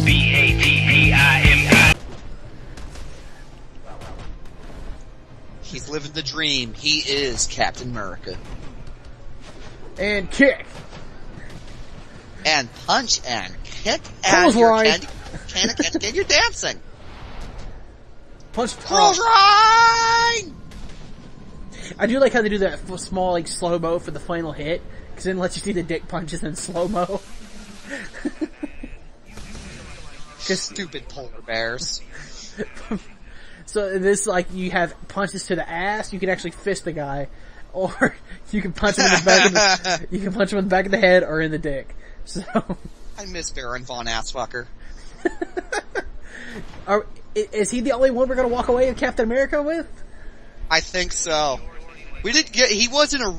BATTIMI. He's living the dream. He is Captain America. And kick. And punch and kick and you're dancing. Punch. Clothesline! I do like how they do that small, like, slow-mo for the final hit, because then it lets you see the dick punches in slow-mo. Just stupid polar bears. So this, like, you have punches to the ass, you can actually fist the guy, or you can punch him in the back of the, you can punch him in the back of the head or in the dick. So I miss Baron Von Assfucker. Is he the only one we're gonna walk away with Captain America with? I think so. He wasn't a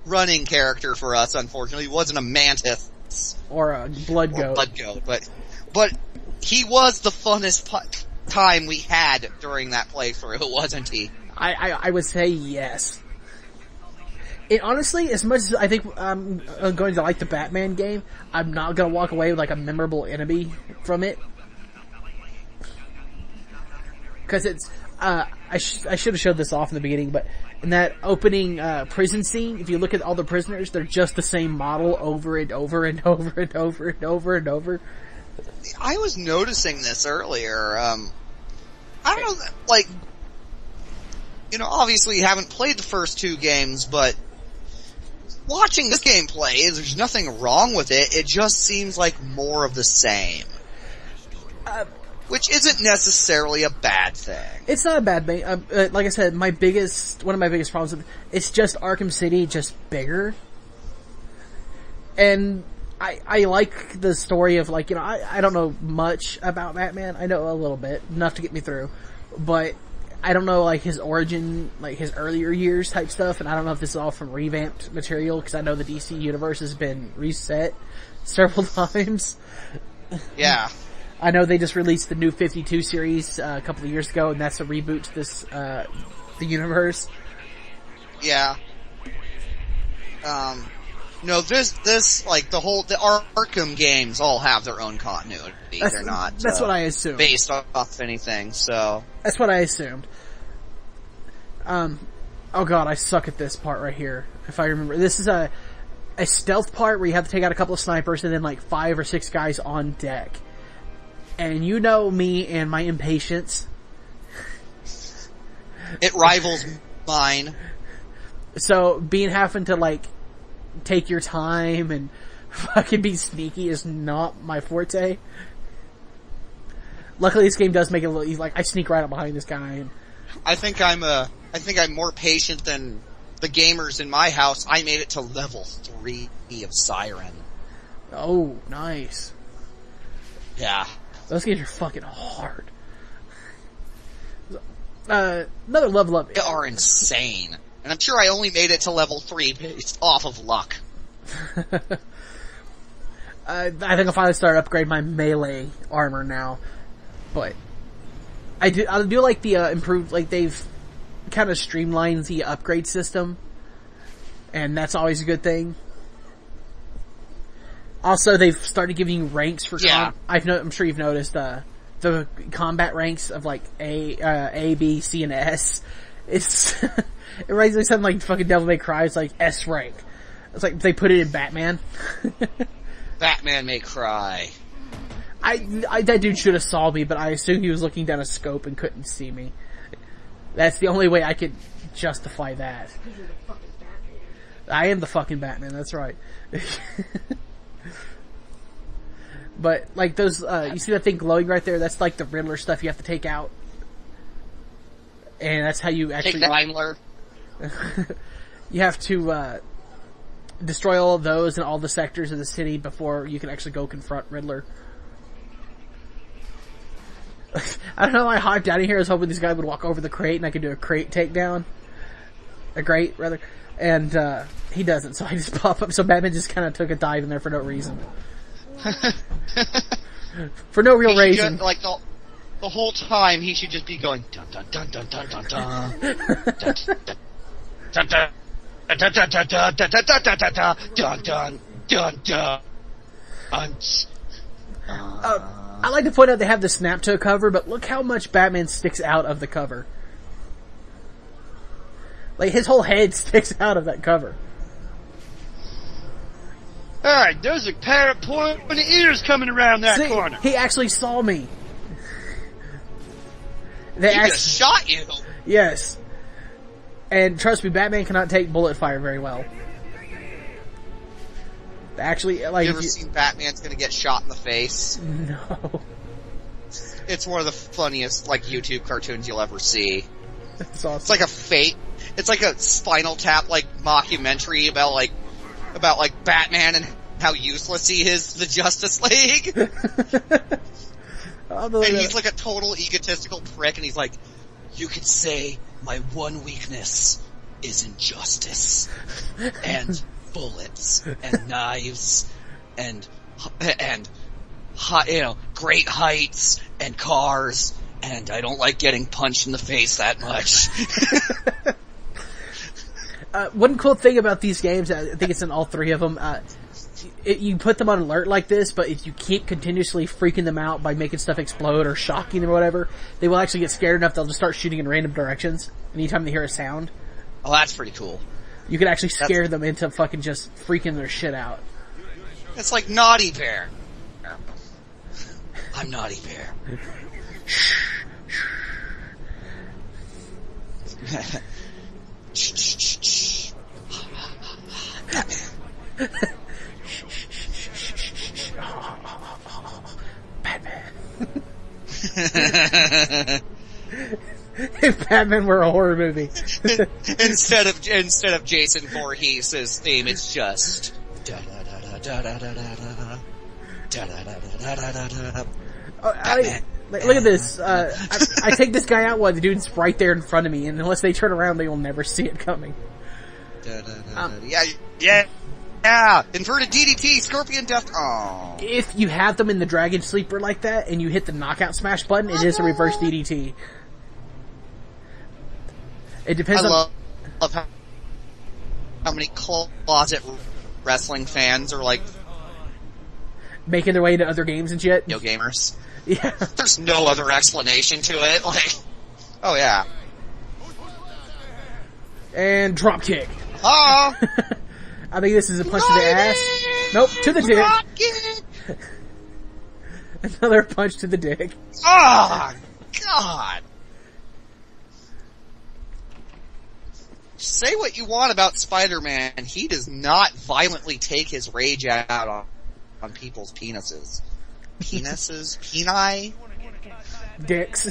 running character for us, unfortunately. He wasn't a mantis. Or a blood goat. But he was the funnest time we had during that playthrough, wasn't he? I would say yes. It honestly, as much as I think I'm going to like the Batman game, I'm not going to walk away with like a memorable enemy from it. Because it's, I should have showed this off in the beginning, but in that opening prison scene, if you look at all the prisoners, they're just the same model over and over and over and over and over and over. I was noticing this earlier. I don't know, like, obviously you haven't played the first two games, but watching this gameplay, there's nothing wrong with it. It just seems like more of the same. Which isn't necessarily a bad thing. It's not a bad thing. Like I said, one of my biggest problems with it's just Arkham City, just bigger. And I like the story of, like, I don't know much about Batman. I know a little bit, enough to get me through. But I don't know, like, his origin, like, his earlier years type stuff, and I don't know if this is all from revamped material, because I know the DC universe has been reset several times. Yeah. I know they just released the new 52 series a couple of years ago, and that's a reboot to this, the universe. Yeah. No, this, like, the Arkham games all have their own continuity. They're not. That's what I assumed. Based off anything, so. That's what I assumed. Oh god, I suck at this part right here. If I remember. This is a stealth part where you have to take out a couple of snipers and then like 5 or 6 guys on deck. And you know me and my impatience. It rivals mine. So, having to, like, take your time and fucking be sneaky is not my forte. Luckily this game does make it a little easy. Like, I sneak right up behind this guy and... I think I'm more patient than the gamers in my house. I made it to level 3 of Siren. Oh, nice. Yeah. Those games are fucking hard. Another level up. They are insane. And I'm sure I only made it to level 3 based off of luck. I think I'll finally start to upgrade my melee armor now. But I do like the improved, like, they've kind of streamlined the upgrade system. And that's always a good thing. Also, they've started giving you ranks for I'm sure you've noticed the combat ranks of like A, B, C, and S. It's it reminds me of something like fucking Devil May Cry. It's like S rank. It's like they put it in Batman. Batman May Cry. That dude should have saw me, but I assume he was looking down a scope and couldn't see me. That's the only way I could justify that. You're the fucking Batman. I am the fucking Batman. That's right. But, like, those, you see that thing glowing right there? That's, like, the Riddler stuff you have to take out. And that's how you actually... Take the Daimler. You have to, destroy all of those in all the sectors of the city before you can actually go confront Riddler. I don't know why I hyped out of here. I was hoping this guy would walk over the crate and I could do a crate takedown. A grate, rather. And, he doesn't, so I just pop up. So Batman just kind of took a dive in there for no reason. For no real reason. Just, like, the whole time he should just be going dun dun dun dun dun dun dun dun dun dun dun Dun dun dun dun dun dun dun dun dun dun dun dun. I like to point out they have the snap to a cover, but look how much Batman sticks out of the cover. Like, his whole head sticks out of that cover. Alright, there's a pair of pointy ears coming around that corner. He actually saw me. He just shot you. Yes. And trust me, Batman cannot take bullet fire very well. Actually, like... You ever seen Batman's gonna get shot in the face? No. It's one of the funniest, like, YouTube cartoons you'll ever see. That's awesome. It's like a fate. It's like a Spinal Tap, like, mockumentary about Batman and how useless he is to the Justice League. And he's like a total egotistical prick, and he's like, you could say my one weakness is injustice. And bullets, and knives, and great heights, and cars, and I don't like getting punched in the face that much. One cool thing about these games, I think it's in all three of them, you put them on alert like this, but if you keep continuously freaking them out by making stuff explode or shocking them or whatever, they will actually get scared enough they'll just start shooting in random directions anytime they hear a sound. Oh, that's pretty cool. You can actually scare them into fucking just freaking their shit out. It's like Naughty Bear. I'm Naughty Bear. Batman. If Batman were a horror movie. instead of Jason Voorhees' theme, it's just da da da da da da da da da da da da. Look at this. I take this guy out while the dude's right there in front of me, and unless they turn around, they will never see it coming. Yeah. Inverted DDT, Scorpion Death. Oh. If you have them in the Dragon Sleeper like that, and you hit the knockout smash button, it is a reverse DDT. It depends love how many closet wrestling fans are like making their way into other games and shit. Yo, gamers. Yeah. There's no other explanation to it. Like, oh yeah. And drop kick. Oh. I think this is a punch to the ass. Nope, to the dick. Another punch to the dick. Oh, God. Say what you want about Spider-Man, he does not violently take his rage out on people's penises. Penises? Peni? Dicks.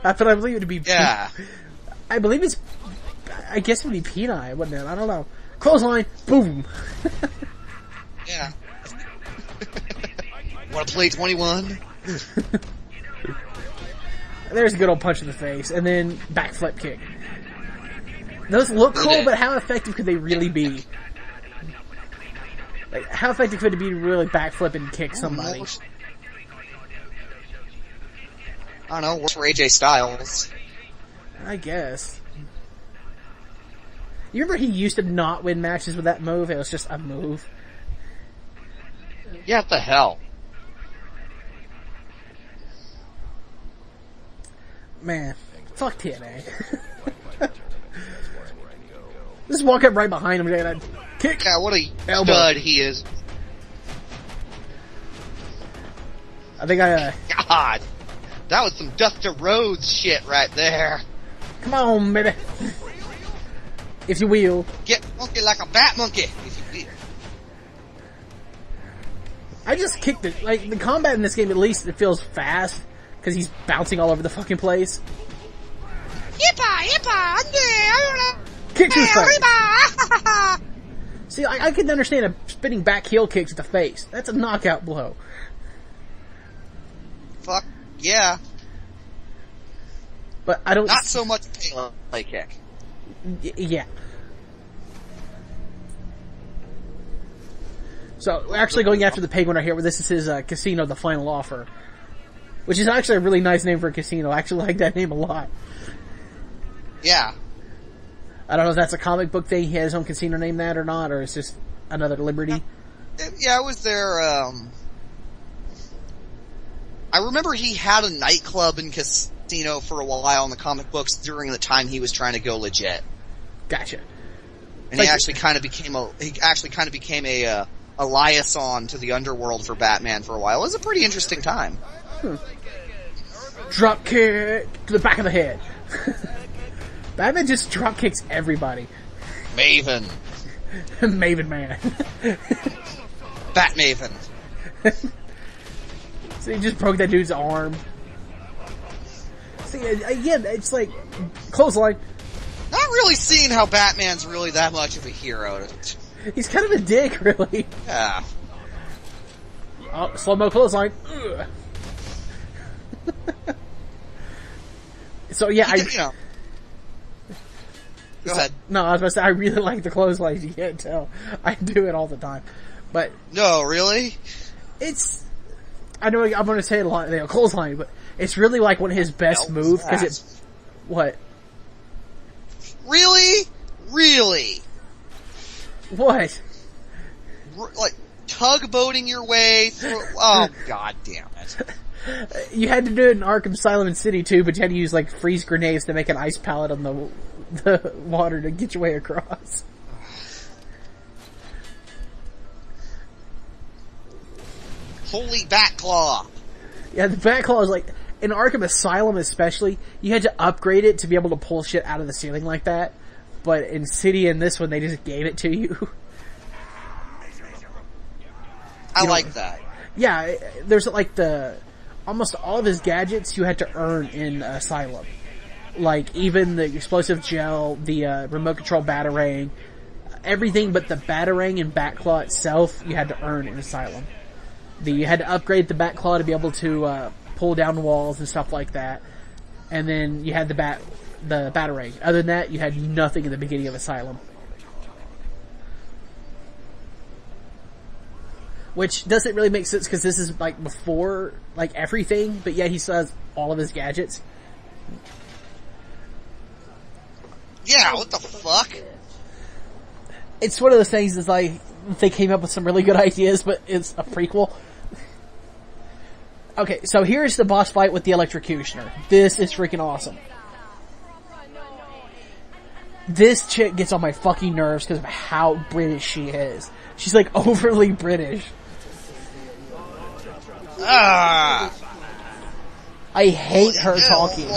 That's what I believe it to be. Yeah. I believe it's... I guess it would be peni, wouldn't it? I don't know. Clothesline, boom. Yeah. Wanna play 21? There's a good old punch in the face, and then backflip kick. Those look cool, but how effective could they really be? Like, how effective could it be to really backflip and kick somebody? I don't know, works for AJ Styles. I guess. You remember he used to not win matches with that move? It was just a move. Yeah, what the hell? Man, fuck TNA. Just walk up right behind him and I'd kick. Yeah, what a elbow. stud he is. I think God, that was some Dusty Rhodes shit right there. Come on, baby. If you will. Get monkey like a bat monkey, if you will. I just kicked it. Like, the combat in this game, at least, it feels fast. Because he's bouncing all over the fucking place. Kick to the face. See, I can understand a spinning back heel kick to the face. That's a knockout blow. Fuck, yeah. But I don't... Not so much play kick. Yeah. So, we're actually going after the Penguin right here, where this is his casino, The Final Offer. Which is actually a really nice name for a casino. I actually like that name a lot. Yeah. I don't know if that's a comic book thing. He had his own casino named that or not, or it's just another Liberty. Yeah, it was their, I remember he had a nightclub and casino for a while in the comic books during the time he was trying to go legit. Gotcha. And he actually kind of became a liaison to the underworld for Batman for a while. It was a pretty interesting time. Drop kick to the back of the head. Batman just drop kicks everybody. Maven. Maven man. Bat Maven. So he just broke that dude's arm. See, again, it's like clothesline. Not really seeing how Batman's really that much of a hero. He's kind of a dick, really. Yeah. Oh, slow-mo clothesline. So yeah, Go ahead. No, I was about to say, I really like the clothesline. You can't tell. I do it all the time. But... No, really? I know I'm going to say it a lot, clothesline, but it's really like one of his best moves, because it's... What? Really? Really? What? Like, tugboating your way through... Oh, god damn it. You had to do it in Arkham Asylum and City too, but you had to use like freeze grenades to make an ice pallet on the water to get your way across. Holy Batclaw! Yeah, the Batclaw is like, in Arkham Asylum especially, you had to upgrade it to be able to pull shit out of the ceiling like that. But in City and this one, they just gave it to you. I like that. Yeah, there's like almost all of his gadgets you had to earn in Asylum. Like, even the explosive gel, the remote control Batarang, everything but the Batarang and Batclaw itself, you had to earn in Asylum. You had to upgrade the Batclaw to be able to pull down walls and stuff like that. And then you had the Batarang. Other than that, you had nothing in the beginning of Asylum. Which doesn't really make sense because this is like before like everything, but yet he still has all of his gadgets. Yeah, what the fuck? It's one of those things that's like, they came up with some really good ideas, but it's a prequel. Okay, so here's the boss fight with the Electrocutioner. This is freaking awesome. This chick gets on my fucking nerves because of how British she is. She's like overly British. Ah! I hate her talking.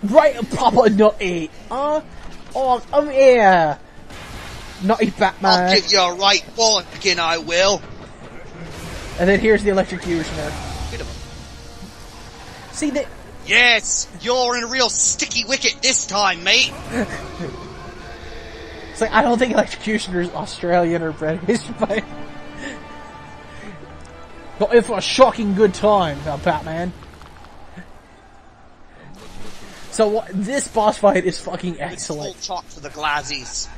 Right, Papa Nutty. Yeah. Nutty Batman. I'll give you a right bollocking, I will. And then here's the Electrocutioner. Hit him. See that? Yes, you're in a real sticky wicket this time, mate. It's like, I don't think Electrocutioner is Australian or British, but in for a shocking good time, Batman. So this boss fight is fucking excellent. Full chalk for the Glazies.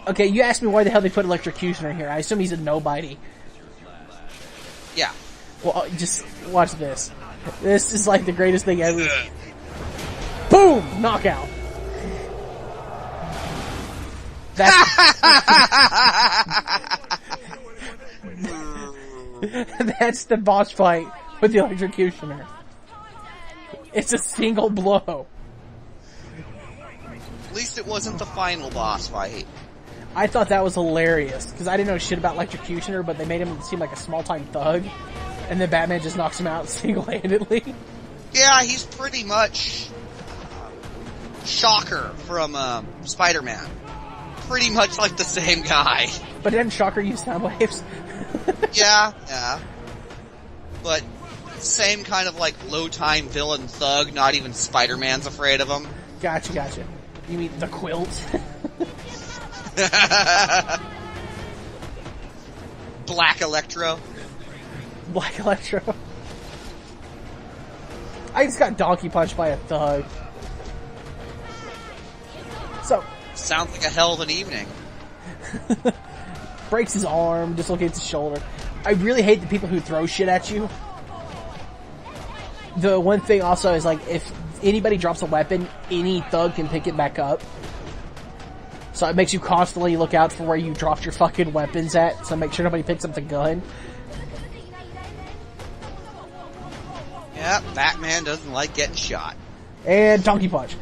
Okay, you asked me why the hell they put Electrocutioner here. I assume he's a nobody. Yeah. Well, just watch this. This is like the greatest thing ever. Boom! Knockout. That's the boss fight with the Electrocutioner. It's a single blow. At least it wasn't the final boss fight. I thought that was hilarious, because I didn't know shit about Electrocutioner, but they made him seem like a small-time thug, and then Batman just knocks him out single-handedly. Yeah, he's pretty much Shocker from Spider-Man. Pretty much like the same guy. But didn't Shocker use sound waves? Yeah. But same kind of like low-time villain thug, not even Spider-Man's afraid of him. Gotcha. You mean the Quilt? Black Electro. I just got donkey punched by a thug. So. Sounds like a hell of an evening. Breaks his arm, dislocates his shoulder. I really hate the people who throw shit at you. The one thing also is like, if anybody drops a weapon, any thug can pick it back up. So it makes you constantly look out for where you dropped your fucking weapons at, so make sure nobody picks up the gun. Yeah, Batman doesn't like getting shot. And donkey punch.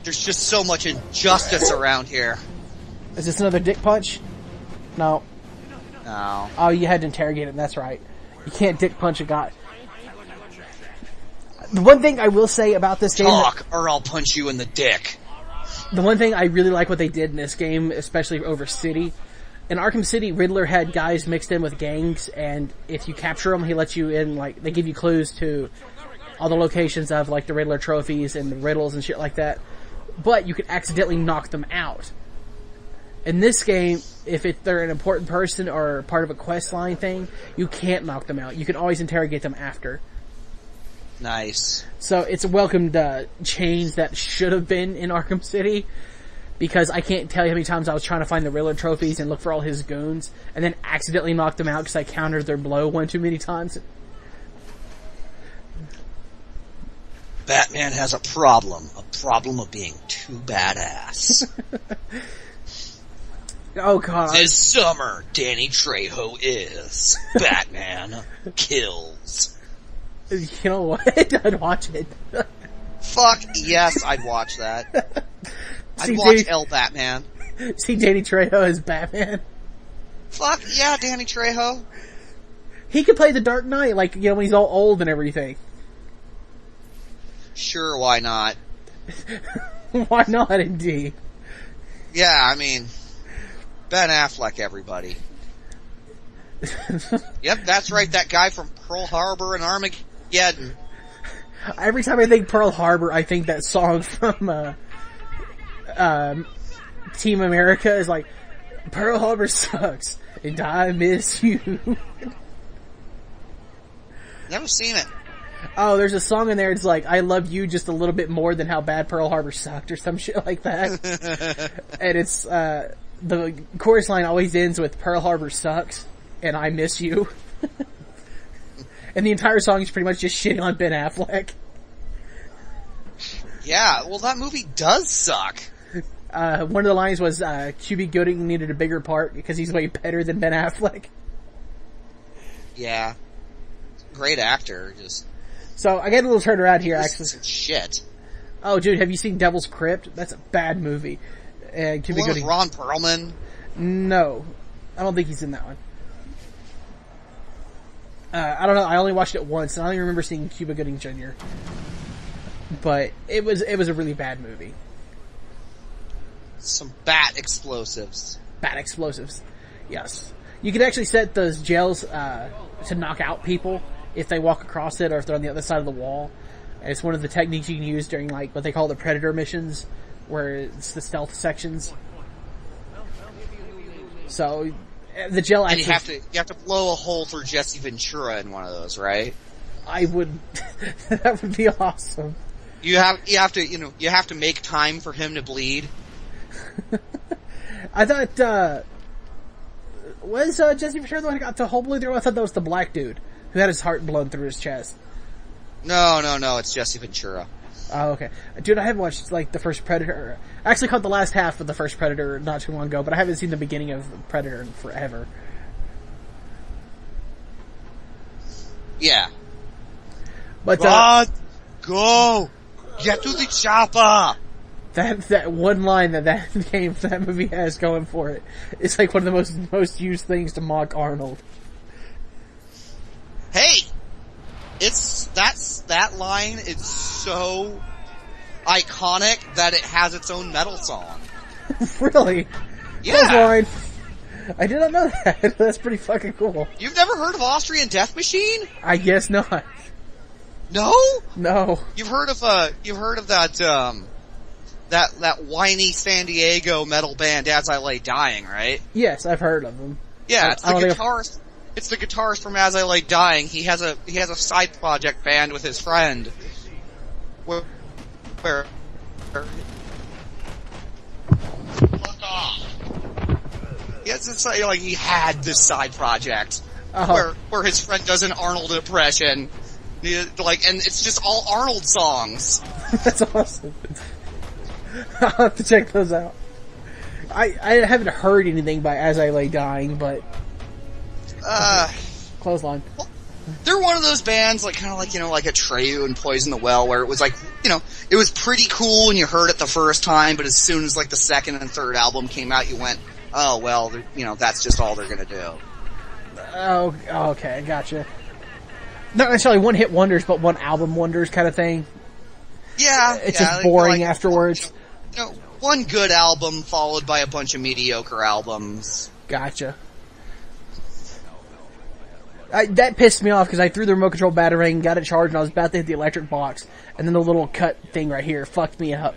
There's just so much injustice around here. Is this another dick punch? No. No. Oh, you had to interrogate him, that's right. You can't dick punch a guy. The one thing I will say about this game... Talk, or I'll punch you in the dick. The one thing I really like what they did in this game, especially over City, in Arkham City, Riddler had guys mixed in with gangs, and if you capture them, he lets you in, like, they give you clues to all the locations of, like, the Riddler trophies and the riddles and shit like that. But you could accidentally knock them out. In this game, if they're an important person or part of a quest line thing, you can't knock them out. You can always interrogate them after. Nice. So it's a welcomed change that should have been in Arkham City, because I can't tell you how many times I was trying to find the Riddler trophies and look for all his goons, and then accidentally knocked them out because I countered their blow one too many times. Batman has a problem of being too badass. Oh god. This summer, Danny Trejo is Batman Kills. You know what? I'd watch it. Fuck yes, I'd watch that. I'd watch El Batman. See Danny Trejo as Batman? Fuck yeah, Danny Trejo. He could play the Dark Knight, like, you know, when he's all old and everything. Sure, why not? Why not, indeed? Yeah, I mean, Ben Affleck, everybody. Yep, that's right, that guy from Pearl Harbor and Armageddon. Every time I think Pearl Harbor, I think that song from, Team America is like, Pearl Harbor sucks, and I miss you. Never seen it. Oh, there's a song in there, it's like, I love you just a little bit more than how bad Pearl Harbor sucked, or some shit like that. And it's, the chorus line always ends with Pearl Harbor sucks, and I miss you. And the entire song is pretty much just shitting on Ben Affleck. Yeah, well that movie does suck. One of the lines was, Cuba Gooding needed a bigger part because he's way better than Ben Affleck. Yeah. Great actor, just... So, I get a little turned around here, actually. Some shit. Oh, dude, have you seen Devil's Crypt? That's a bad movie. Cuba With Ron Perlman? No. I don't think he's in that one. I don't know, I only watched it once, and I only remember seeing Cuba Gooding Jr. But, it was a really bad movie. Some bat explosives. Bat explosives. Yes. You can actually set those gels, to knock out people if they walk across it or if they're on the other side of the wall. And it's one of the techniques you can use during, like, what they call the Predator missions, where it's the stealth sections. So, the gel actually... And you have to blow a hole through Jesse Ventura in one of those, right? I would... that would be awesome. You have to make time for him to bleed. I thought, was Jesse Ventura the one who got the hole bleed through? I thought that was the black dude who had his heart blown through his chest. No, it's Jesse Ventura. Oh, okay. Dude, I haven't watched, like, the first Predator. I actually caught the last half of the first Predator not too long ago, but I haven't seen the beginning of Predator in forever. Yeah. But, God, go! Get to the chopper! That one line that movie has going for it, it's like one of the most used things to mock Arnold. Hey! That line is so iconic that it has its own metal song. Really? Yeah. That line. I did not know that. That's pretty fucking cool. You've never heard of Austrian Death Machine? I guess not. No? No. You've heard of that, that whiny San Diego metal band As I Lay Dying, right? Yes, I've heard of them. Yeah, it's the guitarist. It's the guitarist from As I Lay Dying. He has a side project band with his friend. Where fuck off. Yes, it's like he had this side project where his friend does an Arnold impression. Like, and it's just all Arnold songs. That's awesome. I'll have to check those out. I haven't heard anything by As I Lay Dying, but Clothesline. Well, they're one of those bands, like kind of like, like Atreyu and Poison the Well, where it was like, it was pretty cool when you heard it the first time, but as soon as like the second and third album came out, you went, oh well, that's just all they're gonna do. Oh, okay, gotcha. Not necessarily one-hit wonders, but one-album wonders kind of thing. Yeah, it's just boring afterwards. One good album followed by a bunch of mediocre albums. Gotcha. That pissed me off because I threw the remote control batarang, got it charged, and I was about to hit the electric box, and then the little cut thing right here fucked me up.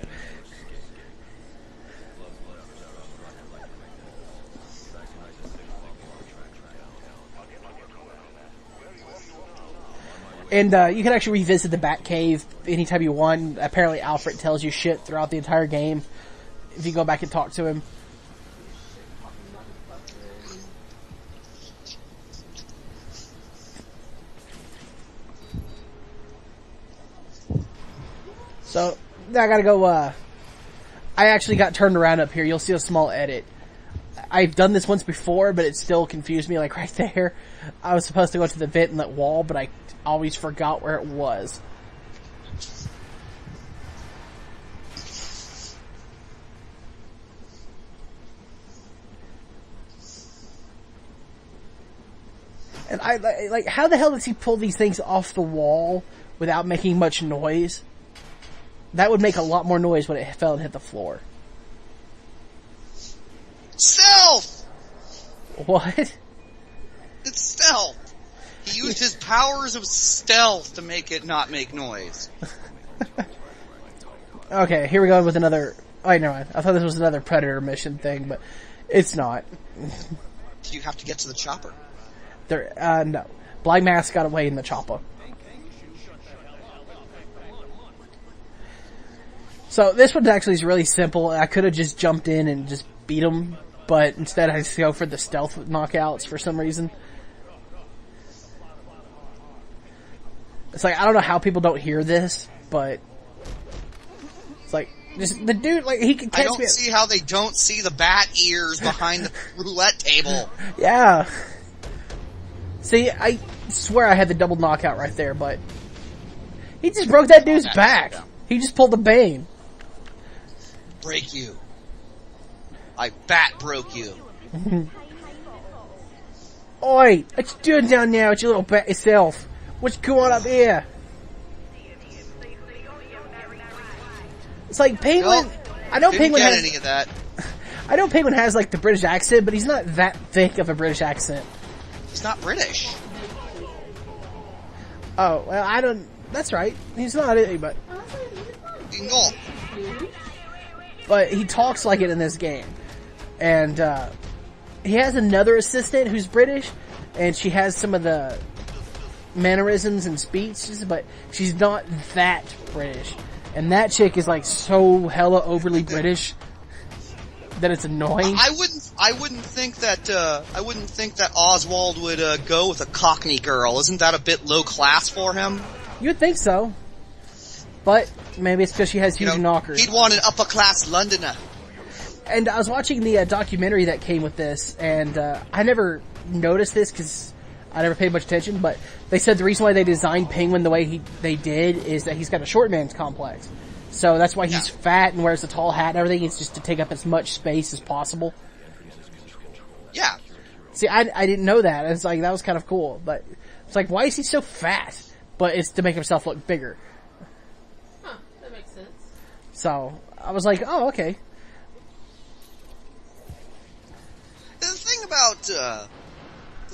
And you can actually revisit the Batcave anytime you want. Apparently Alfred tells you shit throughout the entire game if you go back and talk to him. So, I gotta go, I actually got turned around up here. You'll see a small edit. I've done this once before, but it still confused me, like right there. I was supposed to go to the vent in that wall, but I always forgot where it was. And like, how the hell does he pull these things off the wall without making much noise? That would make a lot more noise when it fell and hit the floor. Stealth! What? It's stealth. He used his powers of stealth to make it not make noise. Okay, here we go with another... Oh, wait, never mind. I thought this was another Predator mission thing, but it's not. Do you have to get to the chopper? No. Black Mask got away in the chopper. So this one actually is really simple. I could have just jumped in and just beat him, but instead I just go for the stealth knockouts for some reason. It's like, I don't know how people don't hear this, but it's like, just, the dude, like, he can catch me. I don't see how they don't see the bat ears behind the roulette table. Yeah. See, I swear I had the double knockout right there, but he just broke that dude's back. He just pulled the Bane. Break you. I bat broke you. Oi, what you doing down there with your little bat yourself? What you going up here? It's like Penguin. Nope, I know Penguin has any of that. I know Penguin has like the British accent, but he's not that thick of a British accent. He's not British. Oh well, I don't. That's right. He's not, but No. but he talks like it in this game, and he has another assistant who's British, and she has some of the mannerisms and speeches, but she's not that British. And that chick is like so hella overly British that it's annoying. I wouldn't think that Oswald would go with a Cockney girl. Isn't that a bit low class for him? You'd think so, but maybe it's because she has huge knockers. He'd want an upper class Londoner. And I was watching the documentary that came with this, and I never noticed this because I never paid much attention, but they said the reason why they designed Penguin the way they did is that he's got a short man's complex. So that's why he's fat and wears a tall hat and everything. It's just to take up as much space as possible. Yeah. See, I didn't know that. It's like, that was kind of cool, but it's like, why is he so fat? But it's to make himself look bigger. Huh, that makes sense. So, I was like, oh, okay. The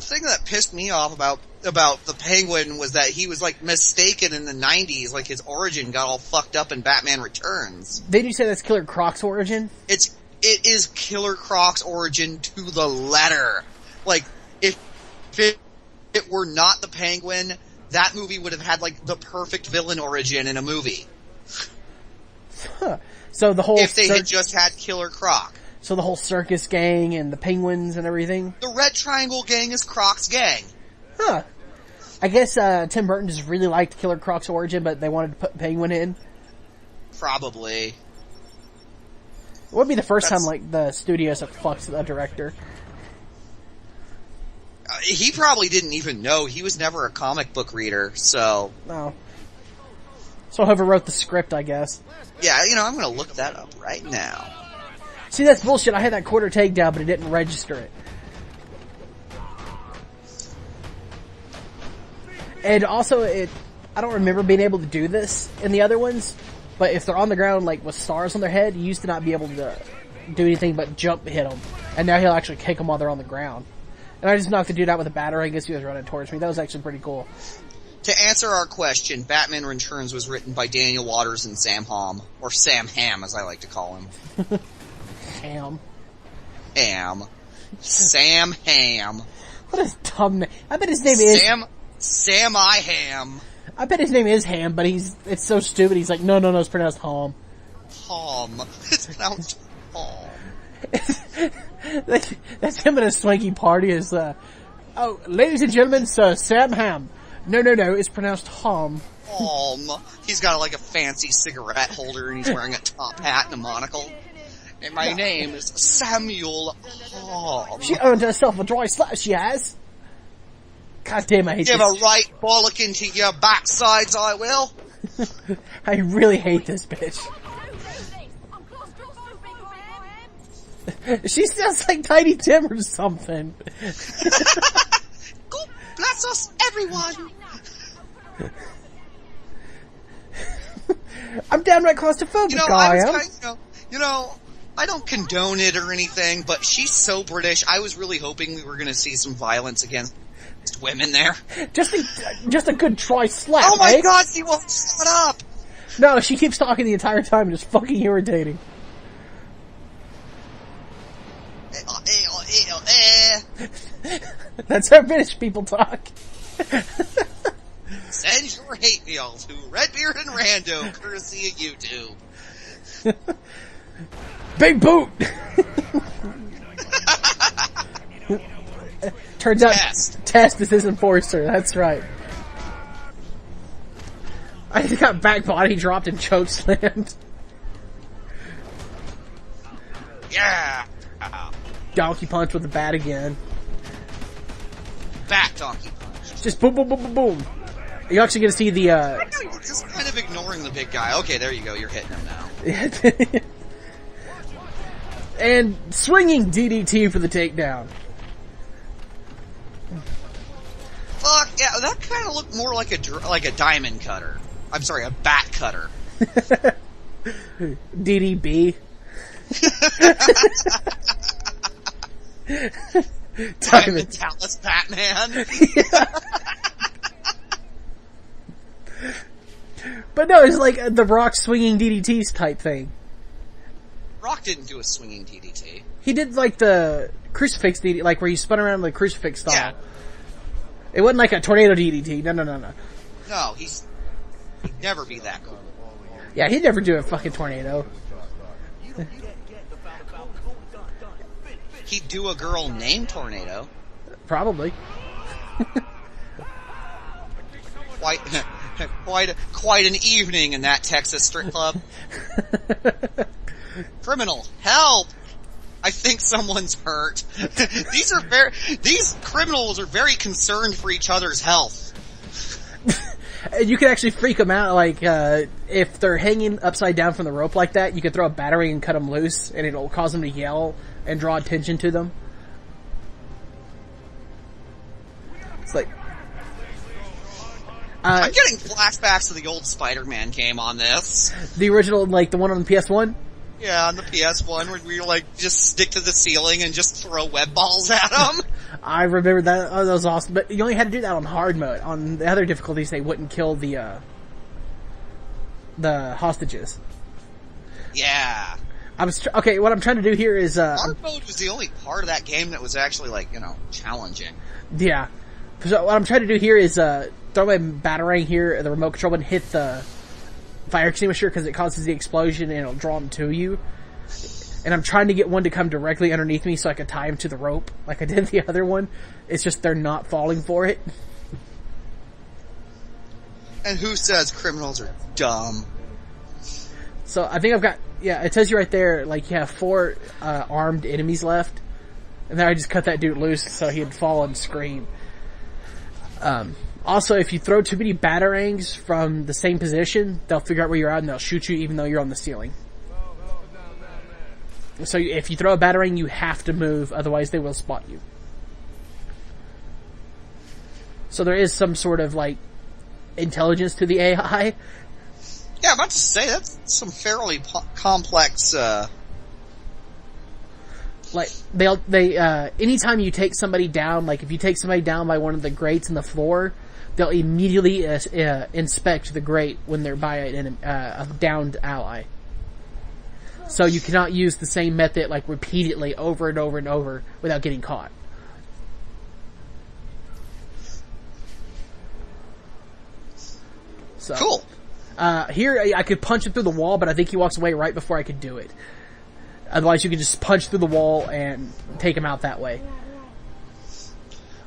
thing that pissed me off about the Penguin was that he was like mistaken in the 90s, like his origin got all fucked up in Batman Returns. Didn't you say that's Killer Croc's origin? It is Killer Croc's origin to the letter. Like, if it were not the Penguin, that movie would have had like the perfect villain origin in a movie. Huh. So the whole if they had just had Killer Croc. So the whole circus gang and the penguins and everything? The Red Triangle gang is Croc's gang. Huh. I guess Tim Burton just really liked Killer Croc's origin, but they wanted to put Penguin in. Probably. It would be the first time like the studios have fucked a director. He probably didn't even know. He was never a comic book reader, so... No. So whoever wrote the script, I guess. Yeah, I'm gonna look that up right now. See, that's bullshit. I had that quarter takedown, but it didn't register it. And also, I don't remember being able to do this in the other ones, but if they're on the ground, like, with stars on their head, you used to not be able to do anything but jump and hit them. And now he'll actually kick them while they're on the ground. And I just knocked the dude out with a battering as he was running towards me. That was actually pretty cool. To answer our question, Batman Returns was written by Daniel Waters and Sam Hamm. Or Sam Hamm, as I like to call him. Ham. Sam Hamm. What a dumb name. I bet his name is... Sam I Ham. I bet his name is Ham, but it's so stupid. He's like, no, it's pronounced Ham. Ham. It's pronounced Ham. That's him at a swanky party is, oh, ladies and gentlemen, Sir Sam Ham. No, it's pronounced Ham. Ham. He's got like a fancy cigarette holder and he's wearing a top hat and a monocle. And my name is Samuel Ham. She earned herself a dry slap, she has. God damn, I hate Give this. a right bollock into your backsides, I will. I really hate this bitch. She sounds like Tiny Tim or something. God bless us, everyone. I'm downright claustrophobic, I am. I don't condone it or anything, but she's so British. I was really hoping we were going to see some violence against women there. Just a good try slap. Oh my eh? God, she won't shut up. No, she keeps talking the entire time, just fucking irritating. That's how British people talk. Send your hate mail to Redbeard and Rando, courtesy of YouTube. Big boot! Turns out Test is his enforcer, that's right. I just got back body dropped and choke slammed. Yeah! Donkey punch with the bat again. Bat donkey punch. Just boom, boom, boom, boom, boom. You're actually gonna see the, You're just kind of ignoring the big guy. Okay, there you go, you're hitting him now. And swinging DDT for the takedown. Fuck, yeah, that kind of looked more like a diamond cutter. I'm sorry, a bat cutter. DDB. Diamond Talus Batman. But no, it's like the Rock swinging DDTs type thing. Rock didn't do a swinging DDT. He did like the crucifix DDT, like where you spun around like crucifix style. Yeah. It wasn't like a tornado DDT. No. No, he'd never be that cool. Yeah, he'd never do a fucking tornado. He'd do a girl named Tornado. Probably. Quite an evening in that Texas strip club. Criminal, help! I think someone's hurt. These criminals are very concerned for each other's health. You can actually freak them out, like, if they're hanging upside down from the rope like that, you can throw a battery and cut them loose, and it'll cause them to yell and draw attention to them. It's like... I'm getting flashbacks to the old Spider-Man game on this. The original, like, the one on the PS1? Yeah, on the PS1, where we like, just stick to the ceiling and just throw web balls at them. I remember that. Oh, that was awesome. But you only had to do that on hard mode. On the other difficulties, they wouldn't kill the hostages. Yeah. Okay, what I'm trying to do here is, hard mode was the only part of that game that was actually, like, challenging. Yeah. So what I'm trying to do here is, throw my batarang here, the remote control button, hit the fire extinguisher because it causes the explosion and it'll draw them to you. And I'm trying to get one to come directly underneath me so I can tie him to the rope like I did the other one. It's just they're not falling for it. And who says criminals are dumb? So I think I've got, yeah, it tells you right there, like, you have 4 armed enemies left. And then I just cut that dude loose so he'd fall and scream. Also, if you throw too many batarangs from the same position, they'll figure out where you're at and they'll shoot you even though you're on the ceiling. So if you throw a batarang, you have to move, otherwise they will spot you. So there is some sort of, like, intelligence to the AI. Yeah, I'm about to say, that's some fairly complex, Like, anytime you take somebody down, like if you take somebody down by one of the grates in the floor, they'll immediately inspect the grate when they're by a downed ally. So you cannot use the same method, like, repeatedly over and over and over without getting caught. So, cool. Here, I could punch him through the wall, but I think he walks away right before I could do it. Otherwise, you could just punch through the wall and take him out that way.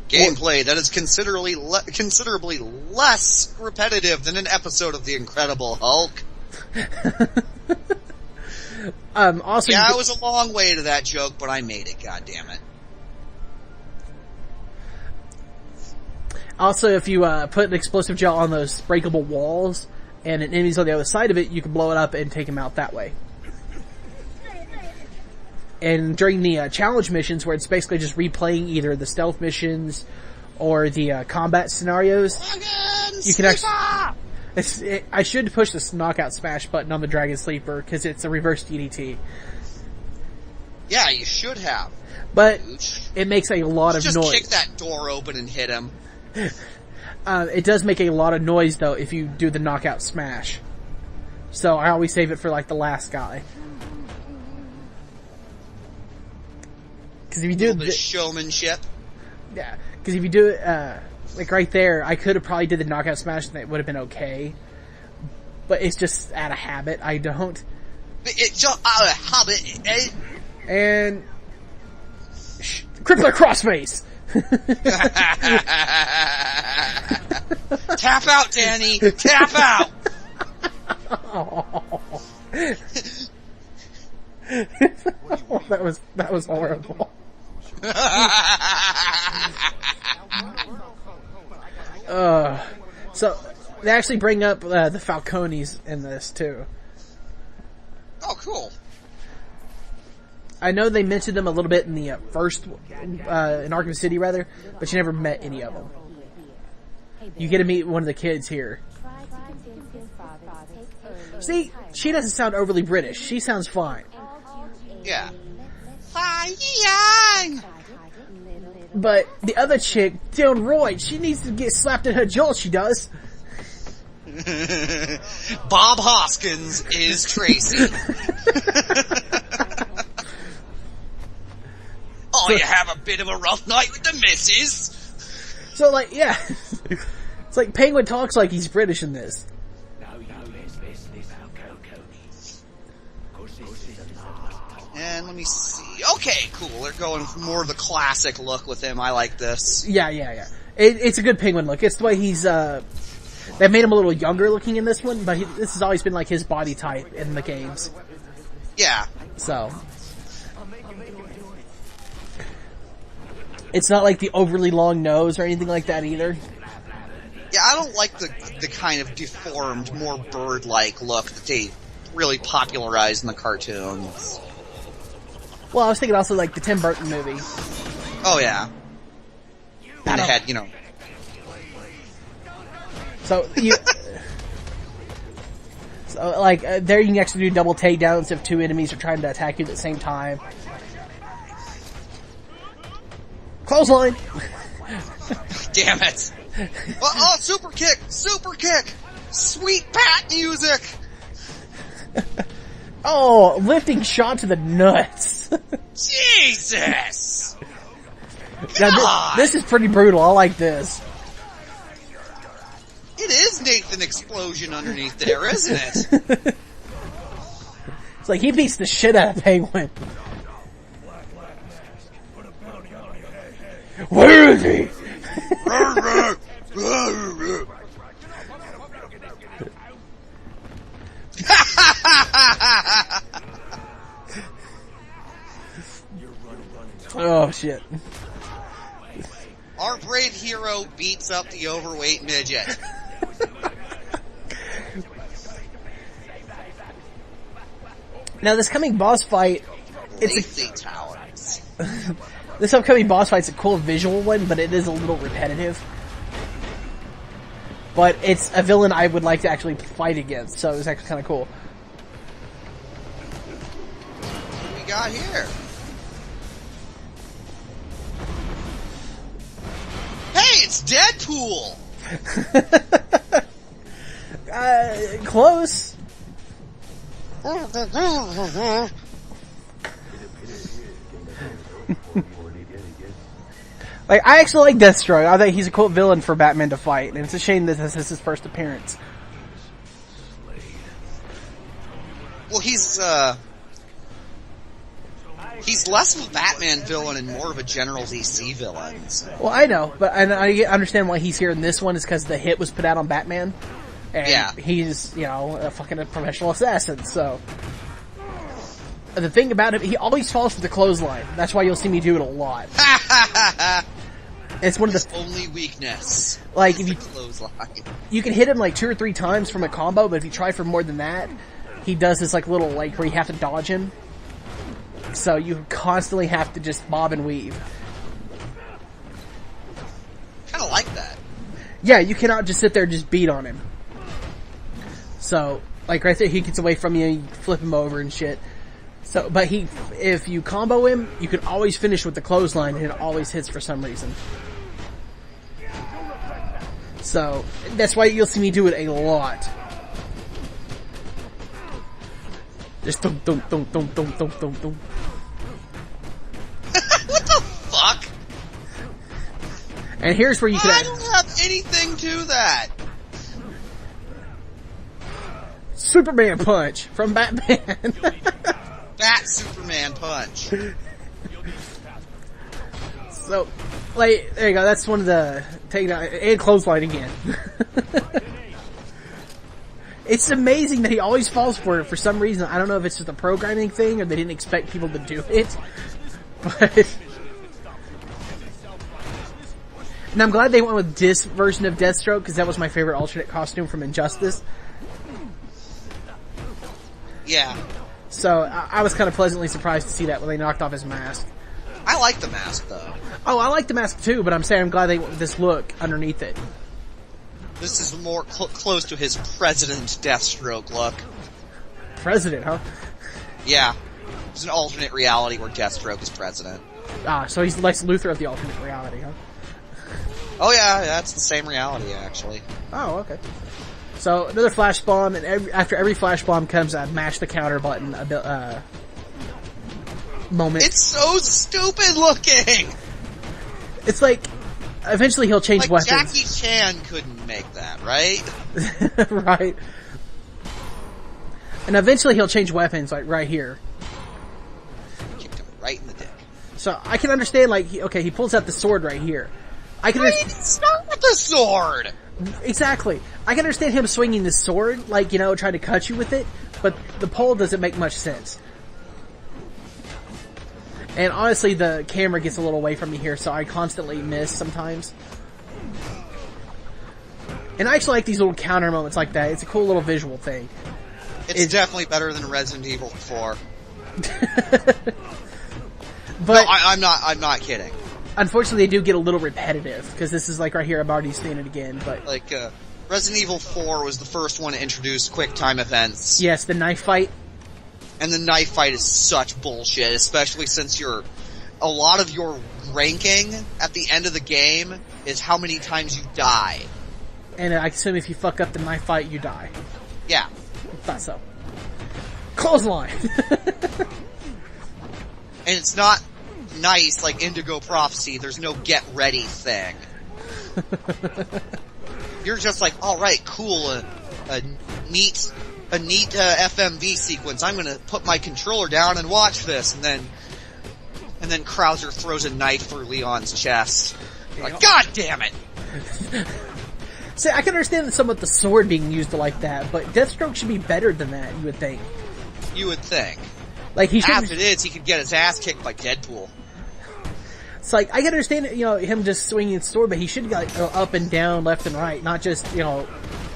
Gameplay that is considerably less repetitive than an episode of The Incredible Hulk. Also, yeah, it was a long way to that joke, but I made it, goddammit. Also, if you put an explosive gel on those breakable walls and an enemy's on the other side of it, you can blow it up and take him out that way. And during the challenge missions, where it's basically just replaying either the stealth missions or the combat scenarios, you can actually... I should push this knockout smash button on the Dragon Sleeper, because it's a reverse DDT. Yeah, you should have. But it makes a lot of noise. Just kick that door open and hit him. It does make a lot of noise, though, if you do the knockout smash. So I always save it for, like, the last guy. Because if you do the showmanship. Yeah, because if you do it, like right there, I could have probably did the knockout smash and it would have been okay. But it's just out of habit, I don't. It's just out of habit, eh? And... Crippler crossface! Tap out, Danny! Tap out! That was horrible. So they actually bring up the Falcones in this too. Oh, cool. I know they mentioned them a little bit in the first in Arkham City, rather, but you never met any of them. You get to meet one of the kids here. See, she doesn't sound overly British. She sounds fine. Yeah. But the other chick, Dylan Roy, she needs to get slapped in her jaw, she does. Bob Hoskins is Tracy. Oh, you have a bit of a rough night with the missus? So, like, yeah. It's like Penguin talks like he's British in this. And let me see. Okay, cool. They're going for more of the classic look with him. I like this. Yeah. It's a good Penguin look. It's the way he's, they made him a little younger looking in this one, but this has always been like his body type in the games. Yeah. So. It's not like the overly long nose or anything like that either. Yeah, I don't like the kind of deformed, more bird-like look that they really popularized in the cartoons. Well, I was thinking also like the Tim Burton movie. Oh, yeah. And they had, you know... So, like, there you can actually do double takedowns if two enemies are trying to attack you at the same time. Clothesline! Damn it! Oh, super kick! Super kick! Sweet pat music! Oh, lifting shot to the nuts! Jesus! Now, this is pretty brutal. I like this. It is Nathan Explosion underneath there, isn't it? It's like he beats the shit out of Penguin. Where is he? Oh shit. Our brave hero beats up the overweight midget. Now this coming boss fight, Lazy towers. this upcoming boss fight's a cool visual one, but it is a little repetitive. But it's a villain I would like to actually fight against, so it was actually kind of cool. What we got here? Hey, it's Deadpool! Close. Like, I actually like Deathstroke. I think he's a cool villain for Batman to fight, and it's a shame that this is his first appearance. Well, he's less of a Batman villain and more of a general DC villain. So. Well, I know, but I understand why he's here in this one is because the hit was put out on Batman. And yeah. He's, a fucking professional assassin, so. The thing about him, he always falls for the clothesline. That's why you'll see me do it a lot. It's one of the only weakness. Like, if you clothesline. You can hit him like 2 or 3 times from a combo, but if you try for more than that, he does this like little like where you have to dodge him. So you constantly have to just bob and weave. Kinda like that. Yeah, you cannot just sit there and just beat on him. So, like right there, he gets away from you, you flip him over and shit. So, but if you combo him, you can always finish with the clothesline and it always hits for some reason. So, that's why you'll see me do it a lot. Just dum dum dum dum dum dum dum dum. What the fuck? And here's where you can... I don't have anything to that. Superman punch from Batman. Bat Superman punch. So, like, there you go. That's one of the takedown and clothesline again. It's amazing that he always falls for it for some reason. I don't know if it's just a programming thing or they didn't expect people to do it. But, and I'm glad they went with this version of Deathstroke because that was my favorite alternate costume from Injustice. Yeah. So I was kind of pleasantly surprised to see that when they knocked off his mask. I like the mask though. Oh, I like the mask too, but I'm saying I'm glad they went with this look underneath it. This is more close to his President Deathstroke look. President, huh? Yeah. It's an alternate reality where Deathstroke is president. Ah, so he's Lex Luthor of the alternate reality, huh? Oh yeah, that's the same reality actually. Oh, okay. So, another flash bomb, and after every flash bomb comes a mash the counter button moment. It's so stupid looking! It's like, eventually he'll change like weapons. Jackie Chan couldn't make that, right? Right. And eventually he'll change weapons, like right here. Kicked him right in the dick. So, I can understand, like, okay, he pulls out the sword right here. I can Start with the sword! Exactly. I can understand him swinging the sword, like, trying to cut you with it, but the pole doesn't make much sense. And honestly, the camera gets a little away from me here, so I constantly miss sometimes. And I actually like these little counter moments like that. It's a cool little visual thing. It's definitely better than Resident Evil 4. But no, I'm not kidding. Unfortunately, they do get a little repetitive, because this is like right here, I'm already seeing it again, but... Like, Resident Evil 4 was the first one to introduce quick time events. Yes, the knife fight. And the knife fight is such bullshit, especially since a lot of your ranking at the end of the game is how many times you die. And I assume if you fuck up the knife fight, you die. Yeah. I thought so. Clothesline! And it's not nice like Indigo Prophecy, there's no get ready thing. You're just like, alright, cool, a neat FMV sequence. I'm gonna put my controller down and watch this, and then Krauser throws a knife through Leon's chest. You're like, God damn it! See, I can understand somewhat the sword being used like that, but Deathstroke should be better than that, you would think. You would think. Like, he should... As it is, he could get his ass kicked by Deadpool. It's like, I can understand, him just swinging his sword, but he should go up and down, left and right, not just,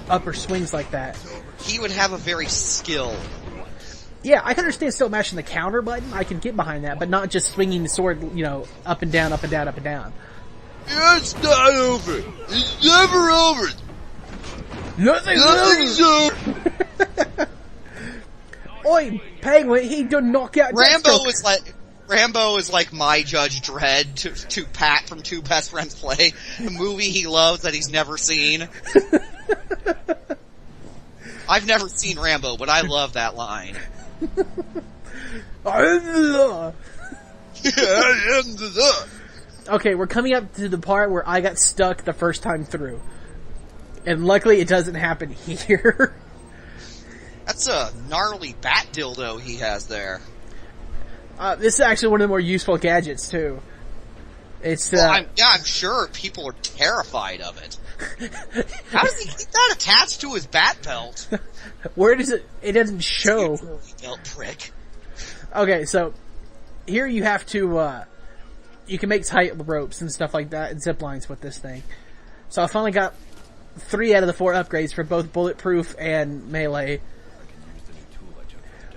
upper swings like that. He would have a very skilled. Yeah, I can understand still mashing the counter button. I can get behind that, but not just swinging the sword, up and down, up and down, up and down. It's not over. It's never over. Nothing's over. Oi, Penguin, he did knock out Rambo is like my Judge Dredd to Pat from Two Best Friends Play, a movie he loves that he's never seen. I've never seen Rambo, but I love that line. I am the law. Okay, we're coming up to the part where I got stuck the first time through. And luckily it doesn't happen here. That's a gnarly bat dildo he has there. This is actually one of the more useful gadgets, too. It's, I'm sure people are terrified of it. How does he keep that attached to his bat belt? Where does it doesn't show. Belt prick. Okay, so, here you have to, you can make tight ropes and stuff like that, and zip lines with this thing. So I finally got 3 out of the 4 upgrades for both bulletproof and melee.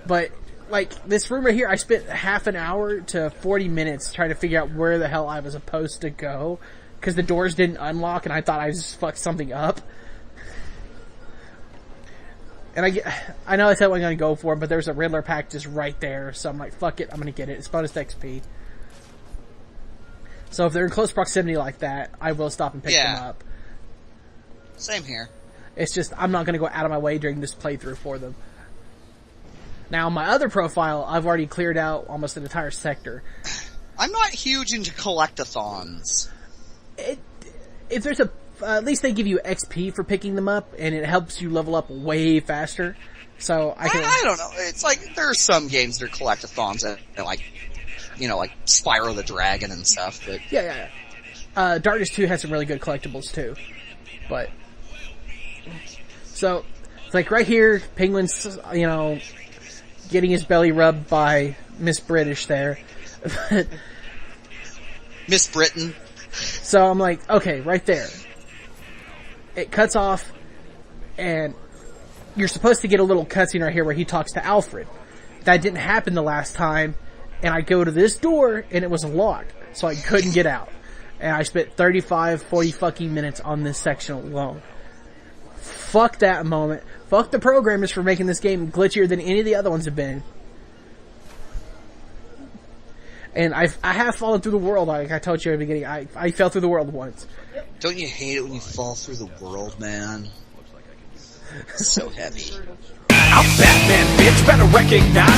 But, like, this room right here, I spent half an hour to 40 minutes trying to figure out where the hell I was supposed to go. Because the doors didn't unlock and I thought I just fucked something up. And I know that's what I'm going to go for, but there's a Riddler pack just right there. So I'm like, fuck it, I'm going to get it. It's bonus XP. So if they're in close proximity like that, I will stop and pick them up. Same here. It's just, I'm not going to go out of my way during this playthrough for them. Now, my other profile, I've already cleared out almost an entire sector. I'm not huge into collectathons. If there's at least they give you XP for picking them up, and it helps you level up way faster. So I don't know. It's like, there are some games that are collectathons that like Spyro the Dragon and stuff, but... Yeah. Darkness 2 has some really good collectibles, too. But... So, it's like right here, Penguin's, getting his belly rubbed by Miss British there. Miss Britain. So I'm like, okay, right there. It cuts off, and you're supposed to get a little cutscene right here where he talks to Alfred. That didn't happen the last time, and I go to this door, and it was locked, so I couldn't get out. And I spent 40 fucking minutes on this section alone. Fuck that moment. Fuck the programmers for making this game glitchier than any of the other ones have been. And I have fallen through the world, like I told you at the beginning. I fell through the world once. Don't you hate it when you fall through the world, man? So heavy. I'm Batman, bitch, better recognize